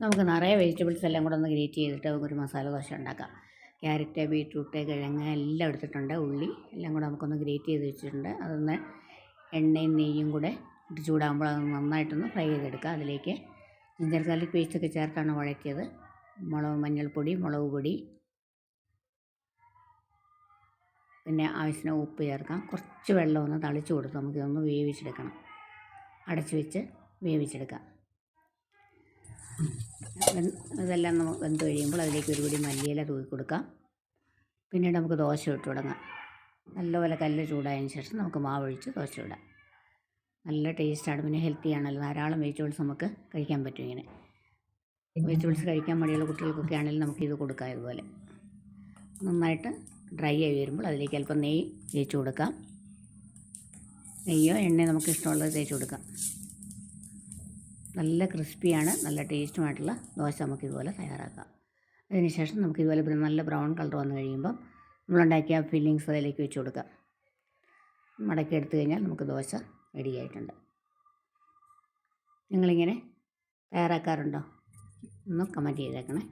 നമുക്ക് നിറയെ വെജിറ്റബിൾസ് എല്ലാം കൂടെ ഒന്ന് ഗ്രേറ്റ് ചെയ്തിട്ട് നമുക്കൊരു മസാല ദോശ ഉണ്ടാക്കാം. ക്യാരറ്റ്, ബീറ്റ്റൂട്ട്, കിഴങ്ങ് എല്ലാം എടുത്തിട്ടുണ്ട്. ഉള്ളി എല്ലാം കൂടെ നമുക്കൊന്ന് ഗ്രേറ്റ് ചെയ്ത് വെച്ചിട്ടുണ്ട്. അതൊന്ന് എണ്ണയും നെയ്യും കൂടെ ഇട്ട് ചൂടാകുമ്പോൾ അത് നന്നായിട്ടൊന്ന് ഫ്രൈ ചെയ്തെടുക്കുക. അതിലേക്ക് ജിഞ്ചർ ഗാർലിക് പേസ്റ്റൊക്കെ ചേർത്താണ് വഴറ്റിയത്. മഞ്ഞൾപ്പൊടി, മുളക് പൊടി, പിന്നെ ആവശ്യത്തിന് ഉപ്പ് ചേർക്കാം. കുറച്ച് വെള്ളം ഒന്ന് തളിച്ച് കൊടുത്ത് നമുക്കിതൊന്ന് വേവിച്ചെടുക്കണം. അടച്ച് വെച്ച് വേവിച്ചെടുക്കാം. ഇതെല്ലാം നമുക്ക് വെന്ത് കഴിയുമ്പോൾ അതിലേക്ക് ഒരു പിടി മല്ലിയില തൂക്കി കൊടുക്കാം. പിന്നീട് നമുക്ക് ദോശ ഇട്ട് തുടങ്ങാം. നല്ലപോലെ കല്ല് ചൂടായതിന് ശേഷം നമുക്ക് മാവൊഴിച്ച് ദോശ ഇടാം. നല്ല ടേസ്റ്റാണ്. പിന്നെ ഹെൽത്തിയാണല്ലോ. ധാരാളം വെജിറ്റബിൾസ് നമുക്ക് കഴിക്കാൻ പറ്റും. ഇങ്ങനെ വെജിറ്റബിൾസ് കഴിക്കാൻ മടിയുള്ള കുട്ടികൾക്കൊക്കെ ആണെങ്കിലും നമുക്കിത് കൊടുക്കാം. ഇതുപോലെ നന്നായിട്ട് ഡ്രൈ ആയി വരുമ്പോൾ അതിലേക്ക് അല്പം നെയ്യ് തേച്ച് കൊടുക്കാം. നെയ്യോ എണ്ണയോ നമുക്ക് ഇഷ്ടമുള്ളത് തേച്ച് കൊടുക്കാം. നല്ല ക്രിസ്പിയാണ്, നല്ല ടേസ്റ്റുമായിട്ടുള്ള ദോശ നമുക്കിതുപോലെ തയ്യാറാക്കാം. അതിനുശേഷം നമുക്കിതുപോലെ നല്ല ബ്രൗൺ കളർ വന്നു കഴിയുമ്പം നമ്മളുണ്ടാക്കിയ ഫില്ലിങ്സ് അതിലേക്ക് വെച്ച് കൊടുക്കാം. മടക്കി എടുത്തു കഴിഞ്ഞാൽ നമുക്ക് ദോശ റെഡിയായിട്ടുണ്ട്. നിങ്ങളിങ്ങനെ തയ്യാറാക്കാറുണ്ടോ? ഒന്ന് കമൻറ്റ് ചെയ്തേക്കണേ.